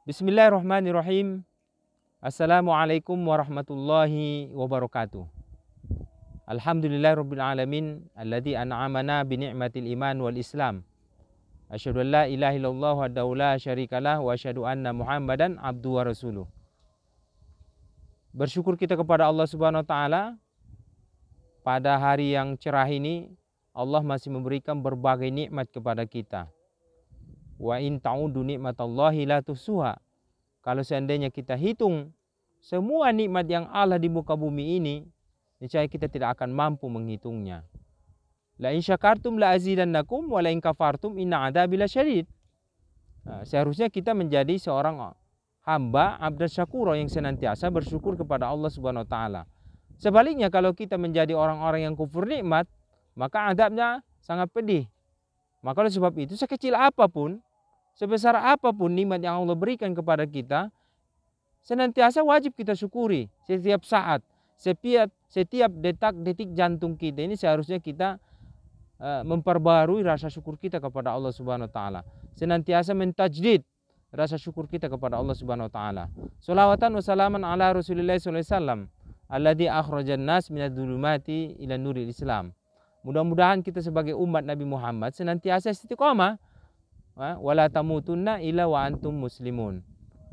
Bismillahirrahmanirrahim. Assalamualaikum warahmatullahi wabarakatuh. Alhamdulillahirabbil alamin alladzi an'amana bi ni'matil iman wal islam. Asyhadu an la ilaha illallah wahdahu la syarikalah wa asyhadu anna Muhammadan abduhu wa rasuluh. Bersyukur kita kepada Allah Subhanahu wa taala pada hari yang cerah ini. Allah masih memberikan berbagai nikmat kepada kita. Wa in ta'udu nikmatallahi la tuhsuha. Kalau seandainya kita hitung semua nikmat yang Allah di muka bumi ini, niscaya kita tidak akan mampu menghitungnya. La in syakartum la azidannakum wa la in kafartum inna adzabi lasyadid. Seharusnya kita menjadi seorang hamba abdan syakura yang senantiasa bersyukur kepada Allah Subhanahu wa taala. Sebaliknya kalau kita menjadi orang-orang yang kufur nikmat, maka azabnya sangat pedih. Maka oleh sebab itu sekecil apapun, sebesar apapun nikmat yang Allah berikan kepada kita, senantiasa wajib kita syukuri setiap saat, setiap detak-detik jantung kita ini seharusnya kita memperbarui rasa syukur kita kepada Allah Subhanahu wa taala. Senantiasa mentajdid rasa syukur kita kepada Allah Subhanahu wa taala. Shalawatan wa salaman ala Rasulillah sallallahu alaihi wasallam alladzi akhrajan nas minadz-dzulumati ila nuril Islam. Mudah-mudahan kita sebagai umat Nabi Muhammad senantiasa istiqomah, wala tamutunna illa wa antum muslimun.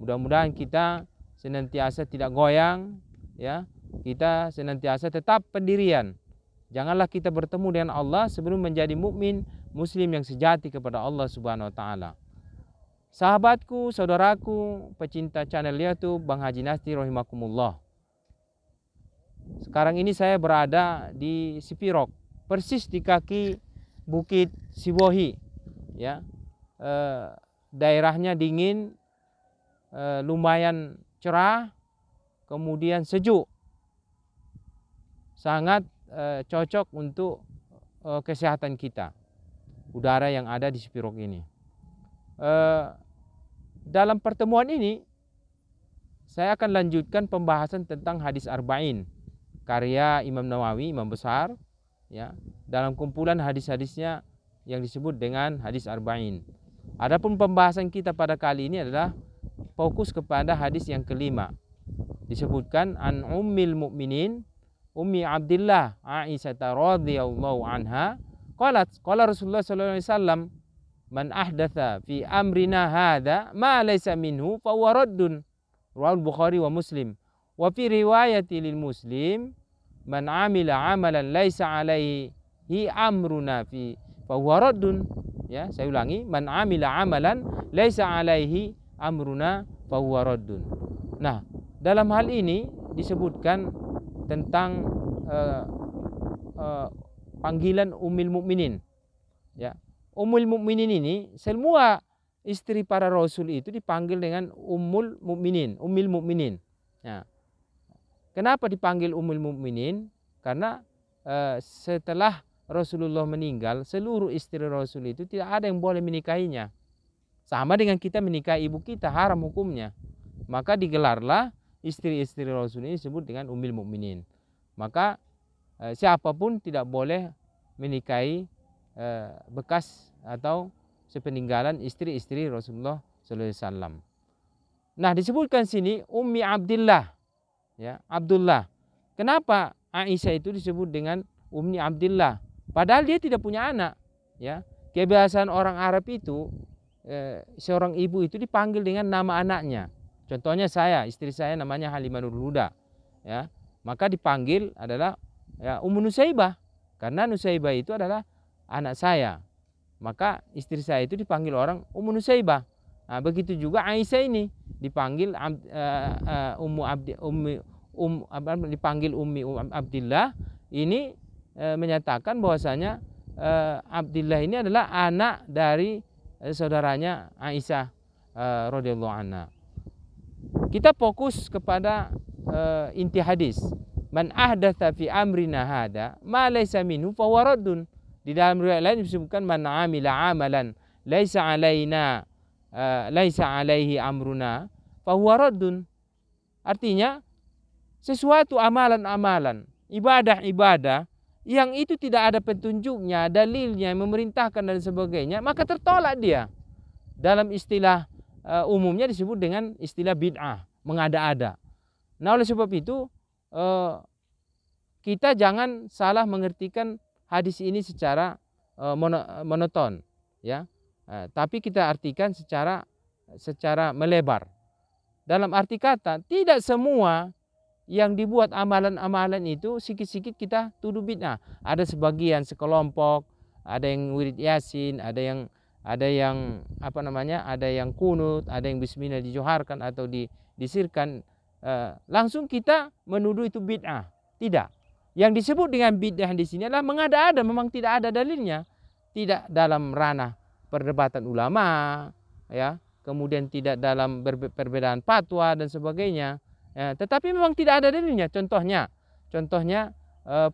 Mudah-mudahan kita senantiasa tidak goyang, ya. Kita senantiasa tetap pendirian. Janganlah kita bertemu dengan Allah sebelum menjadi mukmin muslim yang sejati kepada Allah Subhanahu wa taala. Sahabatku, saudaraku, pecinta channel YouTube Bang Haji Nasty rahimakumullah. Sekarang ini saya berada di Sipirok, persis di kaki Bukit Siwohi, ya. Daerahnya dingin, lumayan cerah, kemudian sejuk, sangat cocok untuk kesehatan kita, udara yang ada di Sipirok ini. Dalam pertemuan ini saya akan lanjutkan pembahasan tentang hadis arba'in karya Imam Nawawi, imam besar, ya, dalam kumpulan hadis-hadisnya yang disebut dengan hadis arba'in. Adapun pembahasan kita pada kali ini adalah fokus kepada hadis yang kelima. Disebutkan an ummil mukminin Ummi Abdillah Aisyah radhiyallahu anha qalat qala Rasulullah sallallahu alaihi wasallam man ahdatsa fi amrina hadza ma laysa minhu fa huwa raddun. Riwayat Bukhari wa Muslim. Wa fi riwayati lil Muslim man amila amalan laysa alaihi amruna fi fa huwa raddun. Ya, saya ulangi, man amila amalan laisa alaihi amruna fa huwa raddun. Nah, dalam hal ini disebutkan tentang panggilan Ummul Mukminin. Ya, Ummul Mukminin ini semua istri para rasul itu dipanggil dengan Ummul Mukminin. Ya. Kenapa dipanggil Ummul Mukminin? Karena setelah Rasulullah meninggal, seluruh istri Rasul itu tidak ada yang boleh menikahinya. Sama dengan kita menikahi ibu kita, haram hukumnya. Maka digelarlah istri-istri Rasul ini disebut dengan Ummul Mukminin. Maka siapapun tidak boleh menikahi bekas atau sepeninggalan istri-istri Rasulullah sallallahu alaihi wasallam. Nah, disebutkan sini Ummi Abdillah, ya, Abdullah. Kenapa Aisyah itu disebut dengan Ummi Abdillah? Padahal dia tidak punya anak, ya. Kebiasaan orang Arab itu seorang ibu itu dipanggil dengan nama anaknya. Contohnya saya, istri saya namanya Halimah Nurul Huda, ya. Maka dipanggil adalah ya Ummu Nusaibah karena Nusaibah itu adalah anak saya. Maka istri saya itu dipanggil orang Ummu Nusaibah. Nah, begitu juga Aisyah ini dipanggil dipanggil Ummi Abdillah. Ini menyatakan bahwasanya Abdillah ini adalah anak dari saudaranya Aisyah radhiyallahu anha. Kita fokus kepada inti hadis. Man ahdatsa fi amrina hada ma laysa minhu fa huwa raddun. Di dalam riwayat lain disebutkan man amila amalan laisa alaihi amruna fa huwa raddun. Artinya sesuatu amalan-amalan, ibadah-ibadah yang itu tidak ada petunjuknya, dalilnya, memerintahkan dan sebagainya, maka tertolak dia. Dalam istilah umumnya disebut dengan istilah bid'ah, mengada-ada. Nah, oleh sebab itu kita jangan salah mengertikan hadis ini secara monoton, ya. Tapi kita artikan secara melebar. Dalam arti kata, tidak semua yang dibuat amalan-amalan itu sikit-sikit kita tuduh bid'ah. Ada sebagian sekelompok, ada yang wirid yasin, ada yang ada yang kunut, ada yang bismillah dijoharkan atau disirkan, langsung kita menuduh itu bid'ah. Tidak. Yang disebut dengan bid'ah di sini adalah mengada-ada, memang tidak ada dalilnya, tidak dalam ranah perdebatan ulama, ya, kemudian tidak dalam perbedaan fatwa dan sebagainya, ya, tetapi memang tidak ada dalilnya. Contohnya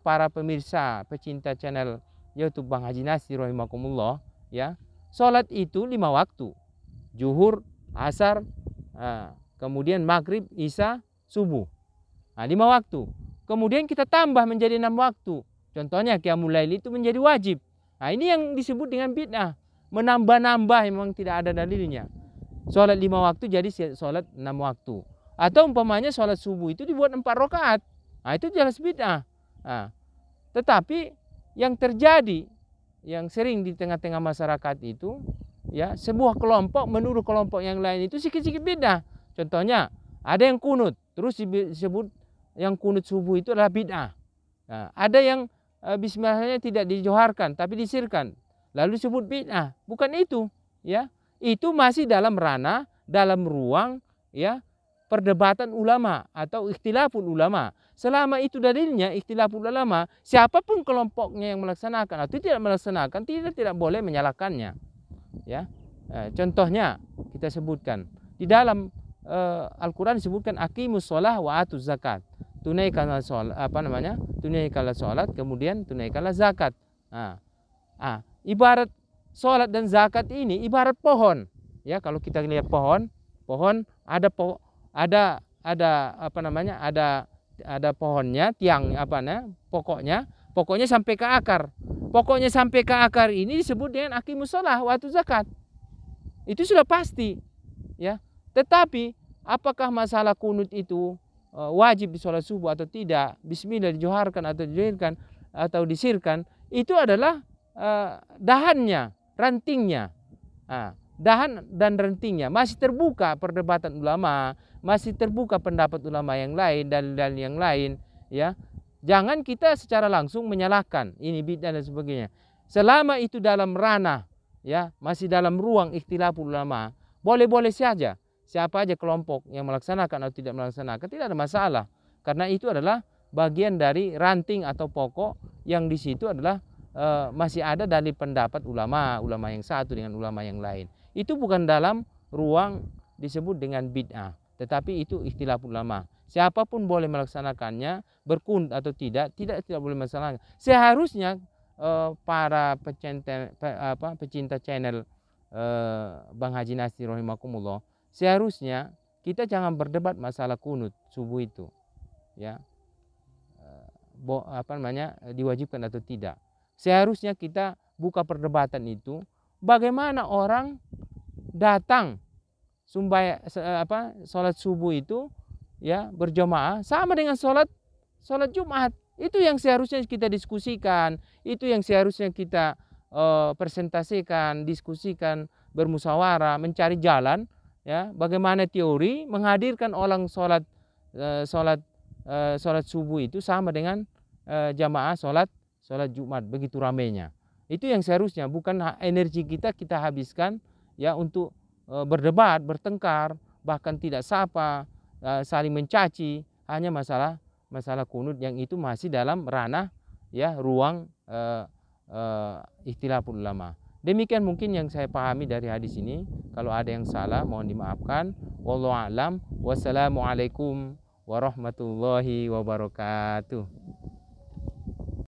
para pemirsa pecinta channel YouTube Bang Haji Nasir rahimakumullah, ya, sholat itu 5 waktu, zuhur, asar, kemudian maghrib, isya, subuh, 5 waktu. Kemudian kita tambah menjadi 6 waktu. Contohnya qiyamul lail itu menjadi wajib. Nah, ini yang disebut dengan bid'ah. Menambah-nambah memang tidak ada dalilnya. Sholat 5 waktu jadi sholat 6 waktu. Atau umpamanya sholat subuh itu dibuat 4 rakaat. Nah, itu jelas bid'ah. Nah, tetapi yang terjadi, yang sering di tengah-tengah masyarakat itu, ya, sebuah kelompok menuduh kelompok yang lain itu sikit-sikit bid'ah. Contohnya, ada yang kunut, terus disebut yang kunut subuh itu adalah bid'ah. Nah, ada yang bismillahnya tidak dijoharkan tapi disirkan, lalu disebut bid'ah. Bukan itu, ya. Itu masih dalam ranah, dalam ruang, ya, perdebatan ulama atau ikhtilaful ulama. Selama itu dalilnya ikhtilaful ulama, siapapun kelompoknya yang melaksanakan atau tidak melaksanakan, tidak boleh menyalahkannya, ya. Contohnya kita sebutkan di dalam Al-Quran disebutkan aqimus sholah wa atuz zakat. Tunaikanlah sholat, tunaikanlah sholat, kemudian tunaikanlah zakat. Ibarat sholat dan zakat ini ibarat pohon, ya. Kalau kita lihat pohon ada pohonnya, tiang pokoknya sampai ke akar. Pokoknya sampai ke akar ini disebut dengan aqimus sholah wa atuz zakat. Itu sudah pasti, ya. Tetapi apakah masalah kunut itu wajib di sholat subuh atau tidak, bismillah dijoharkan atau dijoharkan atau disirkan, itu adalah dahannya, rantingnya. Dahan dan rantingnya masih terbuka perdebatan ulama, masih terbuka pendapat ulama yang lain, dalil-dalil yang lain, ya. Jangan kita secara langsung menyalahkan ini bid'ah dan sebagainya. Selama itu dalam ranah, ya, masih dalam ruang ikhtilaful ulama, boleh-boleh saja. Siapa aja kelompok yang melaksanakan atau tidak melaksanakan, tidak ada masalah. Karena itu adalah bagian dari ranting atau pokok yang di situ adalah masih ada dari pendapat ulama yang satu dengan ulama yang lain. Itu bukan dalam ruang disebut dengan bid'ah, tetapi itu ikhtilaf ulama. Siapapun boleh melaksanakannya, berkunut atau tidak boleh melaksanakan. Seharusnya para pecinta channel Bang Haji Nasir rahimakumullah, seharusnya kita jangan berdebat masalah kunut subuh itu, ya, diwajibkan atau tidak. Seharusnya kita buka perdebatan itu bagaimana orang datang sholat subuh itu, ya, berjamaah sama dengan sholat Jumat. Itu yang seharusnya kita diskusikan, itu yang seharusnya kita presentasikan, diskusikan, bermusyawarah, mencari jalan, ya, bagaimana teori menghadirkan orang sholat subuh itu sama dengan jamaah sholat Jumat, begitu ramainya. Itu yang seharusnya, bukan energi kita habiskan, ya, untuk berdebat, bertengkar, bahkan tidak sapa, saling mencaci, hanya masalah kunut yang itu masih dalam ranah, ya, ruang ikhtilaful ulama. Demikian mungkin yang saya pahami dari hadis ini. Kalau ada yang salah mohon dimaafkan. Wallahu a'lam. Wassalamualaikum warahmatullahi wabarakatuh.